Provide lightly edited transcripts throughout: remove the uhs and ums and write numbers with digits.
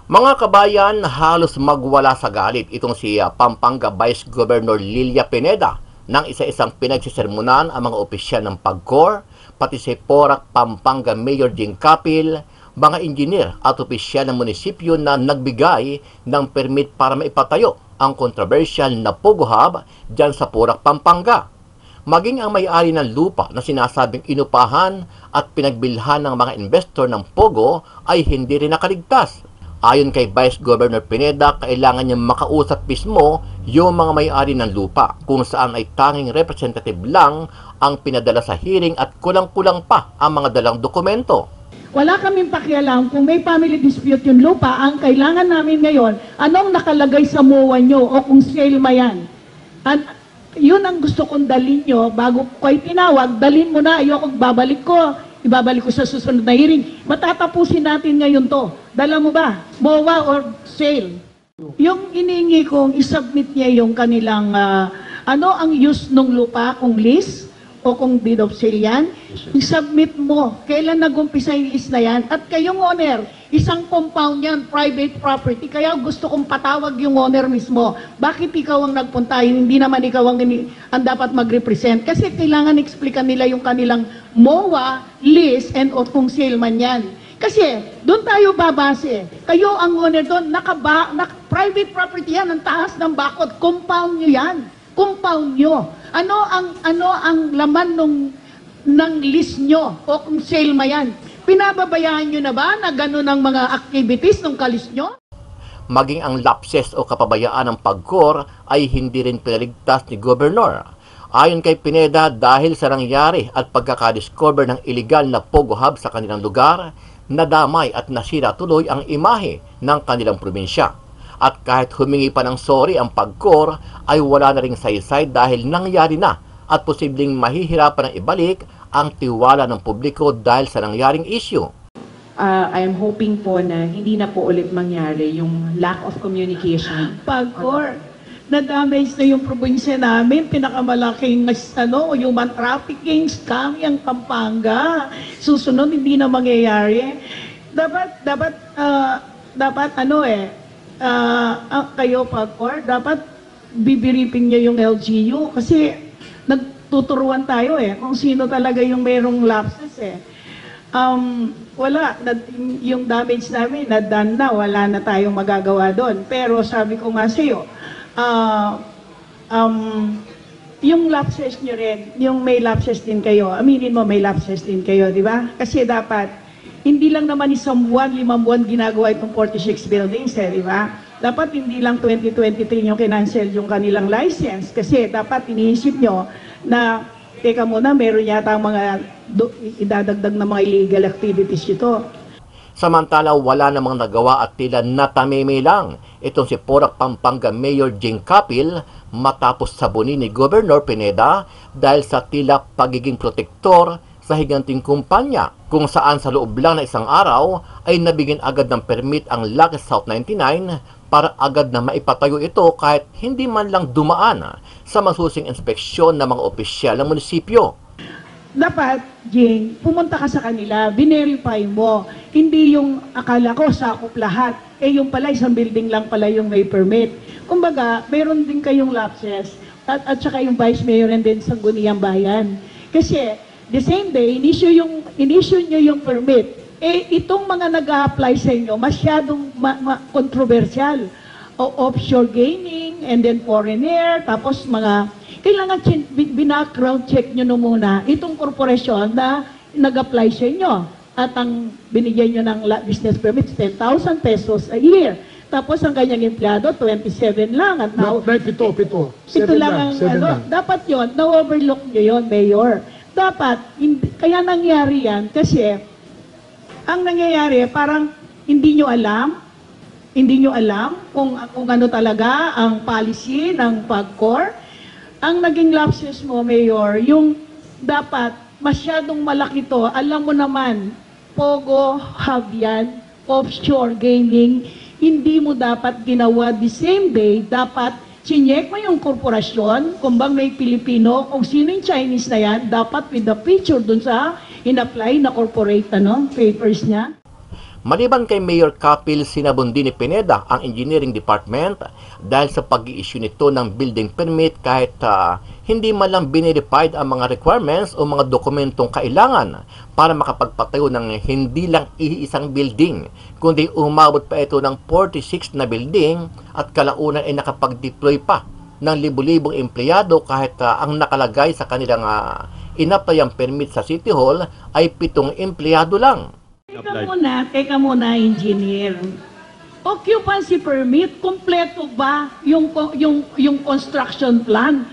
Mga kabayan, halos magwala sa galit itong si Pampanga Vice Governor Lilia Pineda nang isa-isang pinagsisermonan ang mga opisyal ng PAGCOR, pati si Porac Pampanga Mayor Jing Capil, mga engineer at opisyal ng munisipyo na nagbigay ng permit para maipatayo ang controversial na Pogo Hub dyan sa Porac, Pampanga. Maging ang may-ari ng lupa na sinasabing inupahan at pinagbilhan ng mga investor ng Pogo ay hindi rin nakaligtas. Ayon kay Vice Governor Pineda, kailangan niyang makausap mismo yung mga may-ari ng lupa kung saan ay tanging representative lang ang pinadala sa hearing at kulang-kulang pa ang mga dalang dokumento. Wala kaming pakialam kung may family dispute yung lupa. Ang kailangan namin ngayon, anong nakalagay sa MOA nyo o kung sale ma yan. Yun ang gusto kong dalhin nyo bago ko ay tinawag, dalhin mo na, ayoko ibabalik ko sa susunod na hearing. Matatapusin natin ngayon to. Dala mo ba? MOA or sale? Yung iniingi kong isubmit niya yung kanilang, ano ang use ng lupa, kung lease o kung deed of sale yan, isubmit mo. Kailan nag-umpisa yung lease na yan? At kayong owner, isang compound yan, private property. Kaya gusto kong patawag yung owner mismo. Bakit ikaw ang nagpunta? Hindi naman ikaw ang dapat mag-represent. Kasi kailangan explican nila yung kanilang MOA, lease, and o kung sale man yan. Kasi doon tayo babase. Kayo ang owner doon, private property yan, ang taas ng bakod, compound nyo yan. Compound nyo. Ano ang laman ng list nyo o kung sale ma yan? Pinababayaan nyo na ba na gano'n ang mga activities ng kalis nyo? Maging ang lapses o kapabayaan ng PAGCOR ay hindi rin pinaligtas ni Governor. Ayon kay Pineda, dahil sa nangyari at pagkakadiscover ng illegal na Pogo Hub sa kanilang lugar, nadamay at nasira tuloy ang imahe ng kanilang probinsya. At kahit humingi pa ng sorry ang PAGCOR, ay wala na ring saysay dahil nangyari na at posibleng mahihirapan ng ibalik ang tiwala ng publiko dahil sa nangyaring issue. I am hoping po na hindi na po ulit mangyari yung lack of communication. PAGCOR, na-damage na yung probinsya namin, pinakamalaking human trafficking, scam ang Pampanga. Susunod, hindi na mangyayari. Dapat kayo PAGCOR, dapat bibiripin niyo yung LGU kasi nagtuturuan tayo kung sino talaga yung merong lapses yung damage namin, na-done na, wala na tayong magagawa doon. Pero sabi ko nga sa'yo, yung lapses nyo rin, yung may lapses din kayo, aminin mo may lapses din kayo, di ba? Kasi dapat, hindi lang naman isang buwan, 5 buwan ginagawa itong 46 buildings, di ba? Dapat hindi lang 2023 yung kinancel yung kanilang license. Kasi dapat iniisip nyo na, teka muna, meron yata mga idadagdag na mga illegal activities ito. Samantala, wala namang nagawa at tila natamimi lang itong si Porac Pampanga Mayor Jing Capil matapos sabunin ni Governor Pineda dahil sa tila pagiging protektor sa higanting kumpanya, kung saan sa loob lang na isang araw ay nabigyan agad ng permit ang Lucky South 99 para agad na maipatayo ito kahit hindi man lang dumaan sa masusing inspeksyon ng mga opisyal ng munisipyo. Dapat, Jing, pumunta ka sa kanila, binerify mo. Hindi yung akala ko sakop lahat. Yung pala, isang building lang pala yung may permit. Kumbaga, mayroon din kayong lapses at saka yung Vice Mayor and then Sangguniang Bayan. Kasi, the same day, inisyu nyo yung permit. Itong mga nag-a-apply sa inyo, masyadong controversial. Offshore gaming, and then foreigner, tapos kailangan bina-background check nyo muna itong korporasyon na nag-apply sa inyo. At ang binigyan nyo ng business permit, 10,000 pesos a year. Tapos ang kanyang empleyado, 27 lang. At pito. Ito lang ang, dapat yon na-overlook nyo yon, Mayor. Dapat, kaya nangyari yan kasi ang nangyayari parang hindi nyo alam kung ano talaga ang policy ng PAGCOR. Ang naging lapses mo, Mayor, yung dapat masyadong malaki to, alam mo naman, Pogo Hub yan, offshore gaming, hindi mo dapat ginawa the same day, dapat sinyek mo yung korporasyon, kung bang may Pilipino, kung sino yung Chinese na yan, dapat with the picture dun sa in-apply na corporate papers niya. Maliban kay Mayor Kapil, sinabundi ni Pineda ang Engineering Department dahil sa pag-i-issue nito ng building permit kahit hindi man lang binerified ang mga requirements o mga dokumentong kailangan para makapagpatayo ng hindi lang iisang building, kundi umabot pa ito ng 46 na building at kalaunan ay nakapag-deploy pa ng libu-libong empleyado kahit ang nakalagay sa kanilang in-apply permit sa City Hall ay 7 empleyado lang. Teka muna, engineer. Occupancy permit, kompleto ba yung construction plan?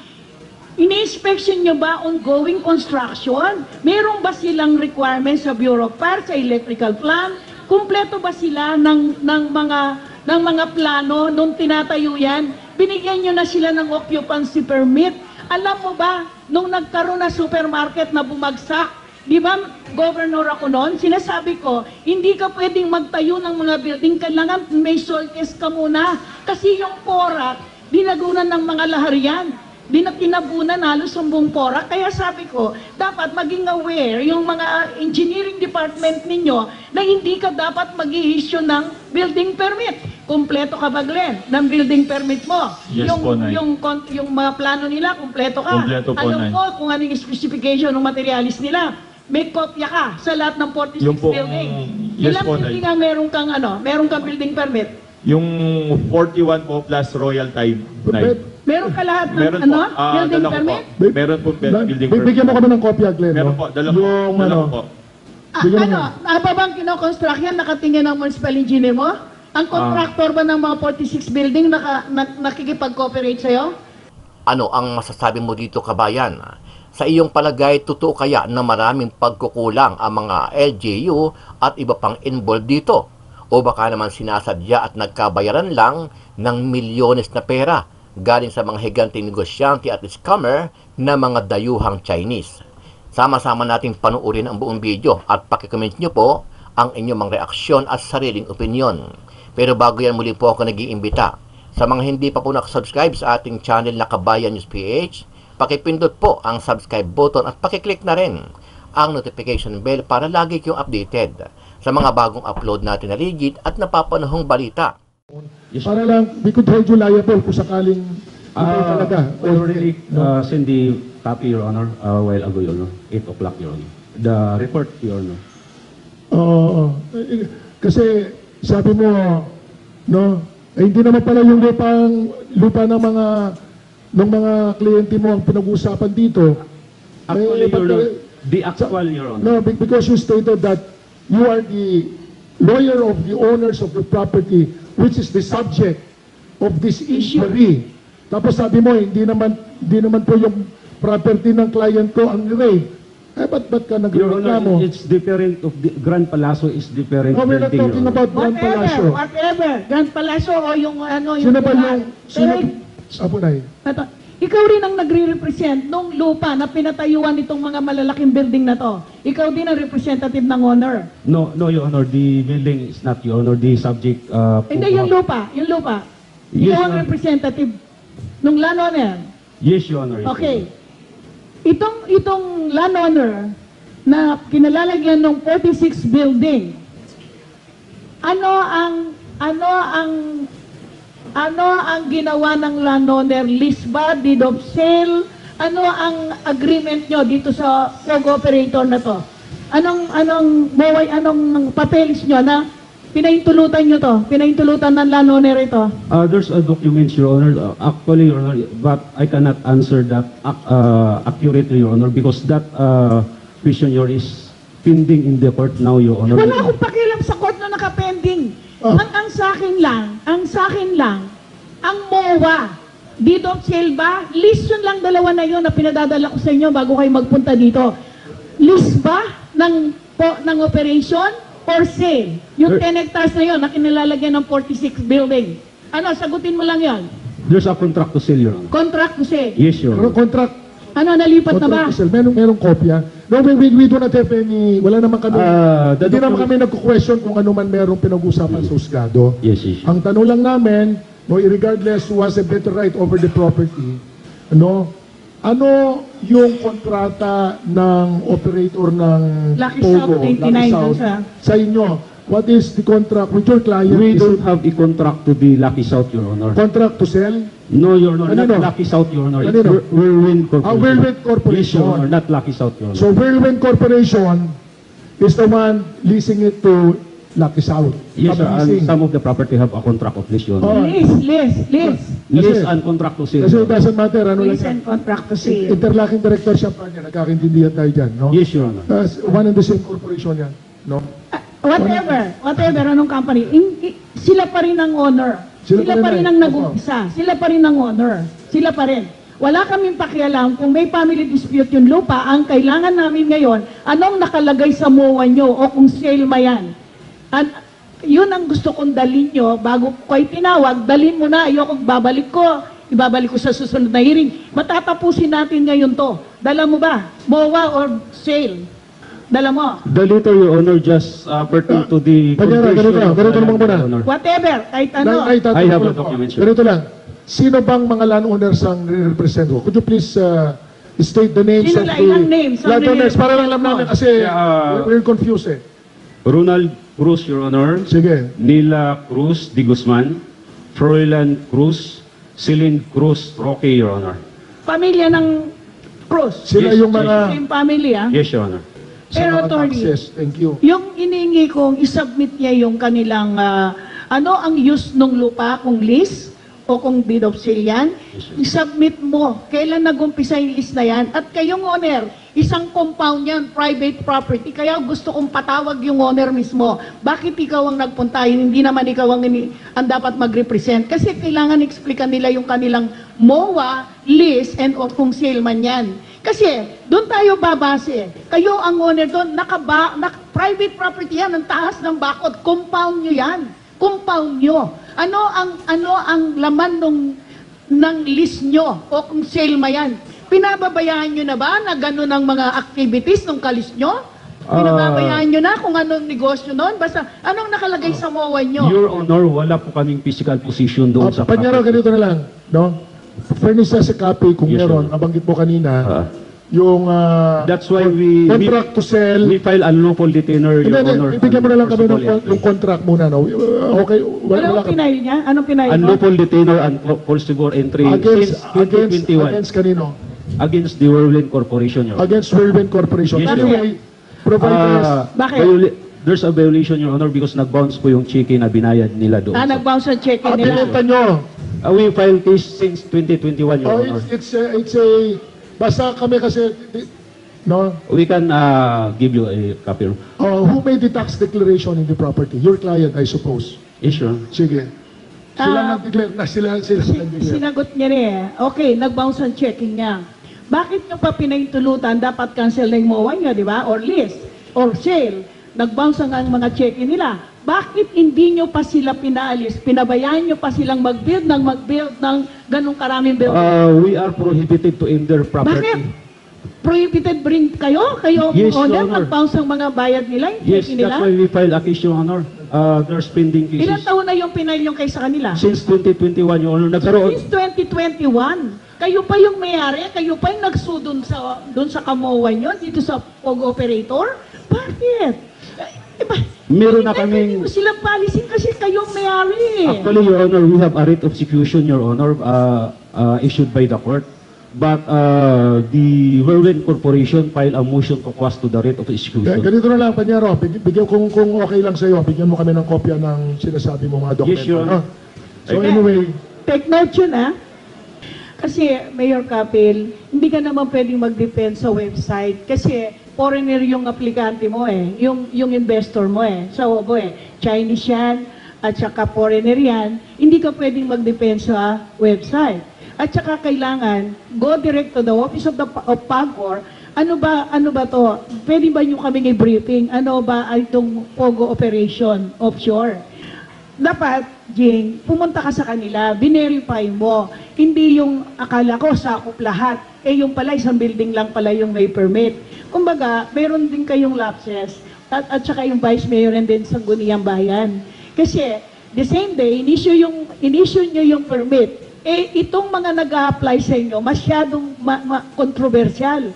Ini-inspection nyo ba ongoing construction? Meron ba silang requirements sa Bureau of Fire, sa electrical plan? Kompleto ba sila ng mga plano nung tinatayo yan? Binigyan nyo na sila ng occupancy permit. Alam mo ba, nung nagkaroon na supermarket na bumagsak, di ba, governor ako noon, sinasabi ko, hindi ka pwedeng magtayo ng mga building, kailangan may soil test ka muna. Kasi yung porak, dinagunan ng mga laharian. Tinabunan halos ang buong porak. Kaya sabi ko, dapat maging aware yung mga engineering department ninyo na hindi ka dapat mag-i-issue ng building permit. Kompleto ka ba, Glenn, ng building permit mo? Yes po, Nay. Yung mga plano nila, kompleto ka. Kompleto po, Alam Nay. ko kung anong specification ng materialis nila. May kopya ka sa lahat ng 46 Yung pong- building. yes Ilang po, building Nay. nga meron kang building permit? Yung 41 po plus royal time. Meron ka lahat ng Meron po. building Dala ko po. permit? Meron po building permit. Bigyan mo kami ng kopya, Glenn. Meron no? po. Dala ko. Yung Dala ko ano, po. Bigyan mo Bang kino-construct yan, nakatingin ng municipal engineer mo? Ang contractor ba ng mga 46 building nakikipag-cooperate sa'yo? Ano ang masasabi mo dito, kabayan? Sa iyong palagay, totoo kaya na maraming pagkukulang ang mga LGU at iba pang involved dito? O baka naman sinasadya at nagkabayaran lang ng milyones na pera galing sa mga higanteng negosyante at scammer na mga dayuhang Chinese? Sama-sama nating panuorin ang buong video at pakicomment nyo po ang inyong mga reaksyon at sariling opinyon. Pero bago yan, muli po ako nag-iimbita. Sa mga hindi pa po nakasubscribe sa ating channel na Kabayan News PH, pakipindot po ang subscribe button at pakiclick na rin ang notification bell para lagi kayong updated sa mga bagong upload natin na rigid at napapanahong balita. Para lang, we could hold you liable kung sakaling ito talaga. We already sent the copy, Your Honor, a while ago, Your Honor. 8 o'clock, Your Honor. The report, Your Honor. Oo. Kasi sabi mo, no, hindi naman pala yung lupa ng mga kliyente mo ang pinag-uusapan dito. Actually, but, Your Honor, the actual, Your Honor. No, because you stated that you are the lawyer of the owners of the property, which is the subject of this inquiry. Tapos sabi mo, hindi naman po yung property ng client ko ang raid. Ba't ka Your Honor, nagreklamo? it's different of the Grand Palazzo is different No, we're not building, Your talking Honor. about Grand Palacio. Whatever. Grand Palacio o yung Sino ba lugar. yung... Sino, Apunay. Ikaw rin ang nagre-represent nung lupa na pinatayuan itong mga malalaking building na to. Ikaw din ang representative ng owner. No, Your Honor, the building is not, Your Honor, the subject. Hindi, yung lupa. Yes, Ikaw ang ma'am. representative nung landowner. Yes, Your Honor. Yes, Okay. Your Honor. Itong landowner na kinalalagyan ng 46 building, ano ang ginawa ng landowner? Lease ba? Deed of sale? Ano ang agreement nyo dito sa co-operator na to? Anong papeles nyo na pinaintulutan nyo to? Pinaintulutan ng landowner ito? There's a document, Your Honor. Actually, Your Honor, but I cannot answer that accurately, Your Honor, because that question here is pending in the court now, Your Honor. Wala akong pakialam sa court na nakapending. Ang sa akin lang, ang MOA, deed of sale ba? List yun lang, dalawa na yun na pinadadala ko sa inyo bago kayo magpunta dito. List ba ng operation or sale? Yung 10 hectares na yun na kinilalagyan ng 46 building. Ano, sagutin mo lang yun. There's a contract to sell, Your Honor. Contract to sale. Yes, Your Honor. Contract. Ano, nalipat na ba? Merong kopya. No, we do not have any, wala naman kami, hindi naman kami nagko-question kung ano man merong pinag-usapan sa husgado. Yes, yes. Ang tanong lang namin, no, regardless who has a better right over the property, ano yung kontrata ng operator ng Lucky Pogo, South 29 Lucky South, dun sa inyo? What is the contract with your client? We Is don't it have a contract to the Lucky South, Your Honor. contract to sell? No, Your Honor, Ano not no? Lucky South, Your Honor. Ano It's no? Whirlwind Corporation. Whirlwind Yes, Corporation. Your Honor, not Lucky South, Your Honor. So Whirlwind Corporation is the one leasing it to Lucky South. Yes, sir, and Subleasing. some of the property have a contract of lease, Your Oh. Honor. Lease. Lease and contract to sale. Kasi it doesn't matter, ano lang Lease yan. and contract to sale. Interlocking directorship pa niya, nagkakaintindihan tayo dyan, no? Yes, Your Honor. One and the same corporation yan, no? Whatever, anong company, sila pa rin ang owner. Sila Sila pa pa rin rin ang ay- nag-umpisa. Sila pa rin ang owner. Sila pa rin. Wala kaming pakialam kung may family dispute yung lupa. Ang kailangan namin ngayon, anong nakalagay sa MOA nyo o kung sale ma yan. Yun ang gusto kong dalhin nyo bago ko kayo tinawag. Dalhin mo na, ayoko ibabalik ko sa susunod na hearing. Matatapusin natin ngayon to. Dala mo ba? MOA or sale? Dala mo? The letter, Your Honor, just pertain to the Panyara, ganito naman muna. Your Honor. Whatever, kahit ano. I have the documents, sir. Ganito lang. Sino bang mga landowners ang re-represent ko? Could you please state the names Sino of lang? the Ilang names ang landowners? Para lang alam re-represent namin mo? kasi we're confused eh. Ronald Cruz, Your Honor. Sige. Nila Cruz de Guzman. Froilan Cruz. Celine Cruz Roque, Your Honor. Pamilya ng Cruz. Sila Yes, yung mga Same family, ah. Yes, Your Honor. sa Pero, mga Tony, taxes. Thank you. yung iniingi kong isubmit niya yung kanilang, ano ang use ng lupa, kung lease o kung deed of sale yan, isubmit mo. Kailan nag-umpisa yung lease na yan? At kayong owner, isang compound yan, private property. Kaya gusto kong patawag yung owner mismo. Bakit ikaw ang nagpunta? Hindi naman ikaw ang dapat mag-represent. Kasi kailangan explican nila yung kanilang MOA, lease, and o kung sale man yan. Kasi doon tayo babase. Kayo ang owner doon, private property yan, ang taas ng bakod, compound nyo yan. Compound nyo. Ano ang laman ng lease nyo o kung sale ma yan? Pinababayaan nyo na ba na gano'n ang mga activities ng kalis nyo? Pinababayaan nyo na kung anong negosyo noon? Basta anong nakalagay sa MOA nyo? Your Honor, wala po kaming physical position doon sa Panyara, ganito na lang. No? Furnish us a copy kung Yes, meron. sir. Nabanggit mo kanina. Yung That's why we contract to sell. we file unlawful detainer, Your Honor. Ibigyan mo na lang kami ng Unenforceable yung contract muna. No? Okay, wala Anong ka. pinail niya? Anong pinail mo? Unlawful detainer and falsifiable entry since 2021 Against kanino? against the Whirlwind Corporation, Your Honor. Against Whirlwind Corporation. Yes, sir. Anyway, provide us. Bakit? There's a violation, Your Honor, because nag-bounce po yung cheque na binayad nila doon. Nag-bounce ang check nila. Pinenta nyo. We filed case since 2021, Your Oh, Honor. it's a, basta kami kasi, no? We can give you a copy. Who made the tax declaration in the property? Your client, I suppose. Yes, Your Honor. Sige. Sila nag-declare na, sila nag-declare. Sinagot niya rin eh. Okay, nag-bounce ang checking niya. Bakit nyo pa pinaintulutan? Dapat cancel na yung MOA niya, di ba? Or lease, or sale. Nag-bounce ang mga checking nila. Bakit hindi nyo pa sila pinaalis? Pinabayaan nyo pa silang mag-build ng ganong karaming building? We are prohibited to enter property. Bakit? Prohibited bring kayo? Kayo Yes, Your owner, Honor. mag-bounce ang mga bayad nila? Yung Yes, checking that's nila? why we filed a case, Your Honor. There's pending Ilan cases. taon na yung pinail yung kaysa kanila? Since 2021, Your Honor, nagkaroon. Since 2021, kayo pa yung may-ari, kayo pa yung nagsu dun sa kamowa nyo, dito sa POG operator? Bakit? Meron na Hindi kaming- mo silang palisin kasi kayo may-ari. Actually, Your Honor, we have a writ of execution, Your Honor, issued by the court. But the Whirlwind Corporation filed a motion to quash to the writ of execution. Ganito na lang, Panyaro. Bigyan kung okay lang sa'yo, bigyan mo kami ng kopya ng sinasabi mo mga dokumento. Yes, Your Honor. no? So anyway, Take note yun, ah. Kasi, Mayor Kapil, hindi ka naman pwedeng mag-depend sa website kasi foreigner yung aplikante mo eh, yung investor mo eh. So, Chinese yan, at saka foreigner yan, hindi ka pwedeng mag-depend sa website. At saka kailangan, go direct to the office of PAGCOR. Ano ba to? Pwede ba nyo kaming i-briefing? Ano ba itong POGO operation offshore? Dapat, Jing, pumunta ka sa kanila, binerify mo. Hindi yung akala ko sakop lahat. Yung pala, isang building lang pala yung may permit. Kumbaga, meron din kayong lapses at saka yung vice mayor and then Sangguniang Bayan. Kasi, the same day, inissue nyo yung permit. Itong mga nag-a-apply sa inyo, masyadong controversial.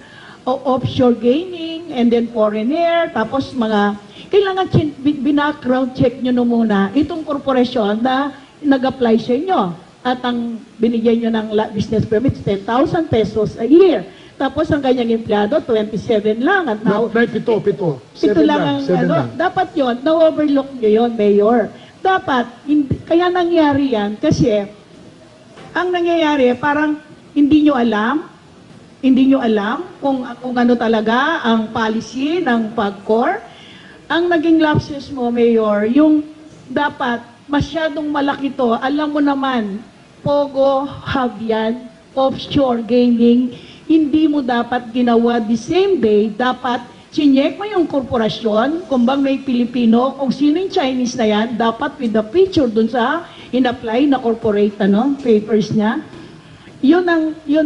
Offshore gaming, and then foreigner, tapos mga kailangan binackground check nyo no muna itong korporasyon na nag-apply sa inyo. At ang binigyan nyo ng business permit, 10,000 pesos a year. Tapos ang kanyang empleyado, 27 lang. At now, Pito. ito Seven lang ang seven lang. dapat yon, na-overlook nyo yon, Mayor. Dapat, kaya nangyari yan kasi ang nangyayari parang hindi nyo alam kung ano talaga ang policy ng PAGCOR. Ang naging lapses mo, Mayor, yung dapat masyadong malaki to, alam mo naman, Pogo, Hub yan, offshore gaming, hindi mo dapat ginawa the same day, dapat chinyek mo yung korporasyon, kung bang may Pilipino, kung sino yung Chinese na yan, dapat with the picture dun sa in-apply na corporate papers niya. Yun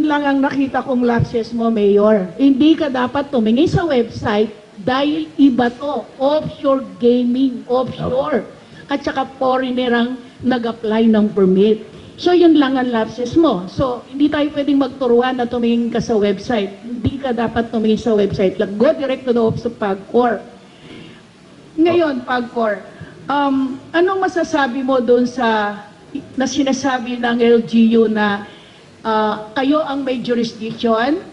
lang ang nakita kong lapses mo, Mayor. Hindi ka dapat tumingin sa website dahil iba to, offshore gaming, offshore. At saka foreigner ang nag-apply ng permit. So, yun lang ang lapses mo. So, hindi tayo pwedeng magturuan na tumingin ka sa website. Hindi ka dapat tumingin sa website. Go direct to the office of PAGCOR. Ngayon, PAGCOR, anong masasabi mo doon na sinasabi ng LGU na kayo ang may jurisdiction?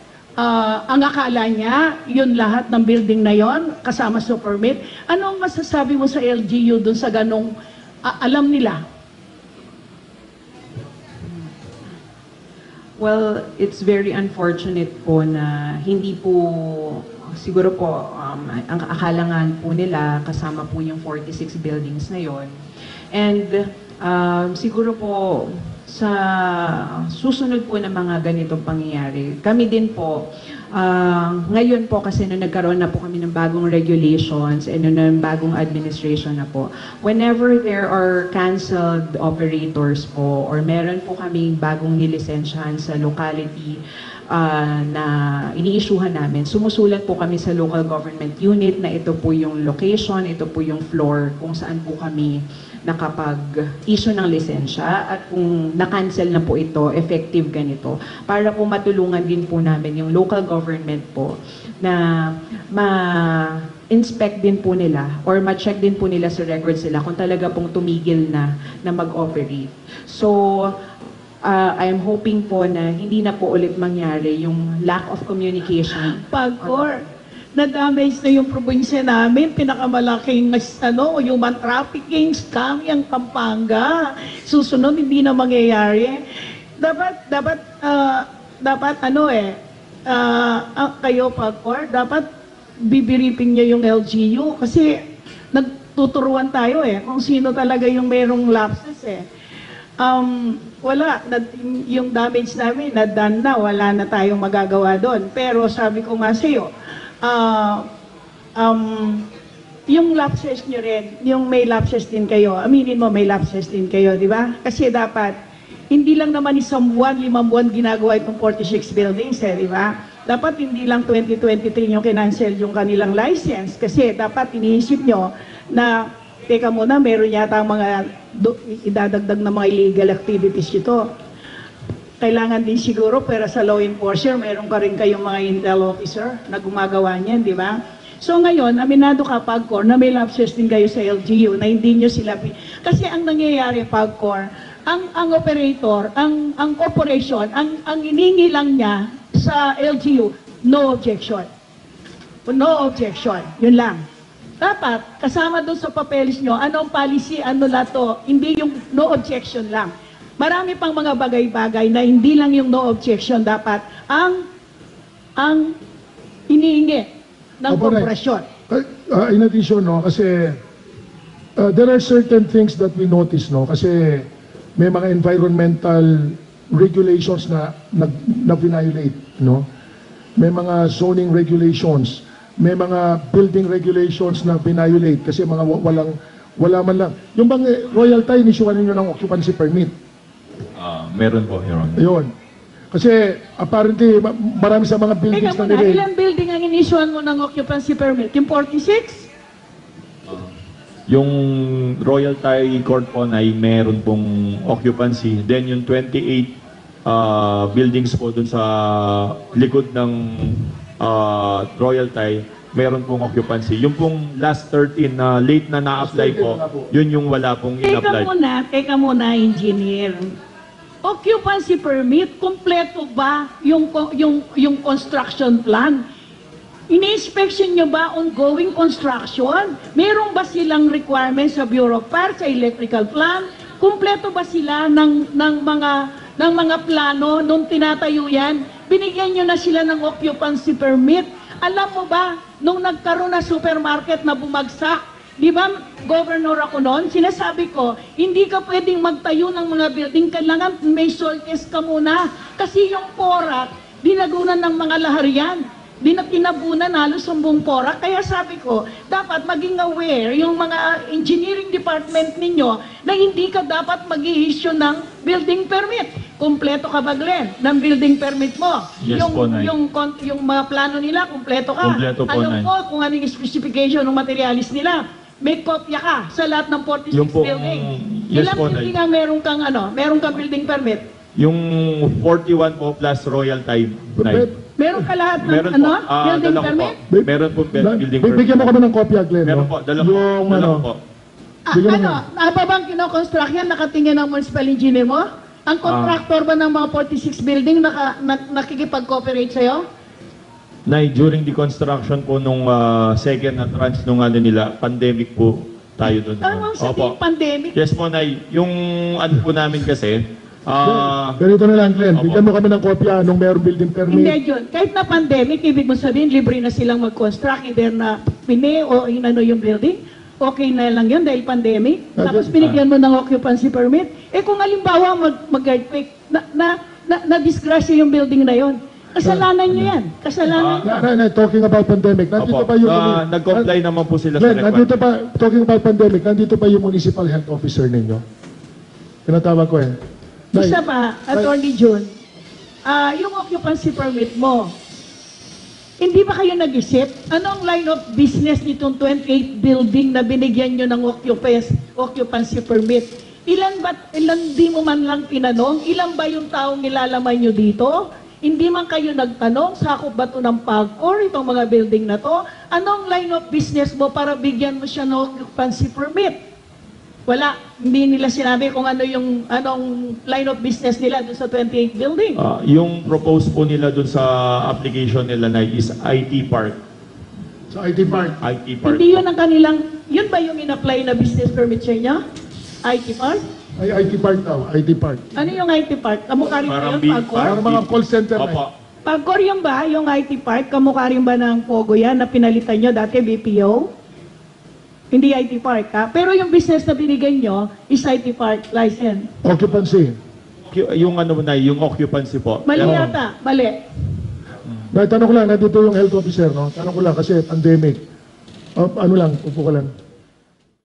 Ang akala niya, yun lahat ng building na yon kasama sa permit. Anong masasabi mo sa LGU dun sa ganong alam nila? Well, it's very unfortunate po na hindi po, siguro po, ang akalangan po nila kasama po yung 46 buildings na yon. And siguro po, sa susunod po ng mga ganitong pangyayari, kami din po, ngayon po kasi nung nagkaroon na po kami ng bagong regulations and ng bagong administration na po, whenever there are canceled operators po or meron po kaming bagong nilisensyahan sa locality na ini-issuehan namin, sumusulat po kami sa local government unit na ito po yung location, ito po yung floor kung saan po kami nakapag-issue ng lisensya at kung na-cancel na po ito, effective ganito, para po matulungan din po namin yung local government po na ma-inspect din po nila or ma-check din po nila sa records nila kung talaga pong tumigil na mag-operate. So, I am hoping po na hindi na po ulit mangyari yung lack of communication. PAGCOR, na-damage na yung probinsya namin, pinakamalaking human trafficking, scam yung Pampanga. Susunod, hindi na mangyayari. Dapat kayo, PAGCOR, dapat bibiripin niyo yung LGU kasi nagtuturuan tayo kung sino talaga yung merong lapses yung damage namin, na-done na, wala na tayong magagawa doon. Pero sabi ko nga sa'yo, yung lapses nyo rin, yung may lapses din kayo, aminin mo may lapses din kayo, di ba? Kasi dapat, hindi lang naman isang buwan, 5 buwan ginagawa itong 46 buildings, di ba? Dapat hindi lang 2023 yung kinancel yung kanilang license, kasi dapat iniisip nyo na, teka muna, meron yata mga idadagdag na mga illegal activities ito. Kailangan din siguro, pero sa law enforcer, meron ka rin kayong mga intel officer na gumagawa niyan, di ba? So ngayon, aminado ka, PAGCOR, na may lapses din kayo sa LGU, na hindi nyo sila... Kasi ang nangyayari, PAGCOR, ang operator, ang corporation, ang iningi lang niya sa LGU, no objection. No objection, yun lang. Dapat, kasama doon sa papeles nyo, anong policy, ano lato, hindi yung no objection lang. Marami pang mga bagay-bagay na hindi lang yung no objection, dapat ang iniingi ng korporasyon. In addition, kasi there are certain things that we notice, kasi may mga environmental regulations na violate, May mga zoning regulations, may mga building regulations na violate kasi mga wala man lang. Yung bang Royal Thai, inisyuhan ninyo ng occupancy permit? Meron po, Your Honor. Ayun. Kasi apparently marami sa mga buildings Teka na muna, nila. ilang building ang inisyuhan mo ng occupancy permit? Yung 46? Yung Royal Thai Court po na meron pong occupancy. Then yung 28 buildings po dun sa likod ng Royal Thai, meron pong occupancy. Yung pong last 13 na late na na-apply po, yun yung wala pong in-apply. Teka muna, engineer. Occupancy permit, kompleto ba yung construction plan? Ini-inspection nyo ba ongoing construction? Meron ba silang requirements sa Bureau of Fire, sa electrical plan? Kumpleto ba sila ng mga plano nung tinatayo yan? Binigyan nyo na sila ng occupancy permit. Alam mo ba, nung nagkaroon na supermarket na bumagsak, di ba, governor ako noon, sinasabi ko, hindi ka pwedeng magtayo ng mga building, kailangan may soil test ka muna. Kasi yung porak, dinagunan ng mga laharian. Di na kinabunan halos ang buong pora. Kaya sabi ko, dapat maging aware yung mga engineering department ninyo na hindi ka dapat mag-i-issue ng building permit. Kumpleto ka ba, Glenn, ng building permit mo? Yes po, Nay. yung mga plano nila, kumpleto ka. Kumpleto po, Alam Nay. mo kung ano yung specification ng materialis nila. May kopya ka sa lahat ng 46 Yung po, building. yes Ilang po, building Nay. ang meron kang building permit? Yung 41 po plus Royal Tide. Meron ka lahat ng Meron po. building Dala ko po. permit? Meron po building permit. Bigyan mo kami ng kopya, Glenn. Meron no? po. Dala ko. Yung Dala ano, ko po. Bigyan mo Aba bang kinoconstruct yan, nakatingin ng municipal engineer mo? Ang contractor ba ng mga 46 building nakikipag-cooperate sa'yo? Nay, during the construction po nung second na tranche nung ano nila, pandemic po tayo doon. Ano ang sabing pandemic? Yes po, Nay. Yung ano po namin kasi, Ganito na lang, Glenn. Opo. Bigyan mo kami ng kopya nung mayroong building Hindi permit. yun. Kahit na pandemic, ibig mo sabihin, libre na silang mag-construct, either na pine o inano yung building, okay na lang yun dahil pandemic. Tapos binigyan mo ng occupancy permit. Eh kung halimbawa mag-earthquake, na-disgrasya yung building na yun, kasalanan nyo yan. Kasalanan nyo. Talking about pandemic. Nandito opo, pa yung... nag-comply naman po sila sa Glenn, nandito requirement. pa, talking about pandemic, nandito pa yung municipal health officer ninyo. Pinatawag ko eh. Nay, Isa pa, Attorney June, yung occupancy permit mo, hindi ba kayo nag-isip? Anong line of business nitong 28 building na binigyan nyo ng occupancy permit? Ilan di mo man lang tinanong? Ilan ba yung taong nilalaman nyo dito? Hindi man kayo nagtanong, sakop ba ito ng PAGCOR, itong mga building na to? Anong line of business mo para bigyan mo siya ng occupancy permit? Wala. Hindi nila sinabi kung anong line of business nila dun sa 28 building. Yung propose po nila dun sa application nila na is IT Park. sa IT Park. IT Park. Hindi yun ang kanilang, yun ba yung in-apply na business permit sa inyo? IT Park? Ay, IT Park daw, IT Park. Ano yung IT Park? Kamukha rin ba Parang yung B- Pagcor? Para mga call center na. Opo. Pagcor yung ba, yung IT Park, kamukha rin ba ng Pogo yan na pinalitan nyo dati, BPO? Hindi IT Park ha? Pero yung business na binigay nyo is IT Park license. Occupancy. Yung ano na, yung occupancy po. Mali Pero- yata, mali. Tanong ko lang, nandito yung health officer, no? Tanong ko lang kasi pandemic. Ano lang, upo ka lang.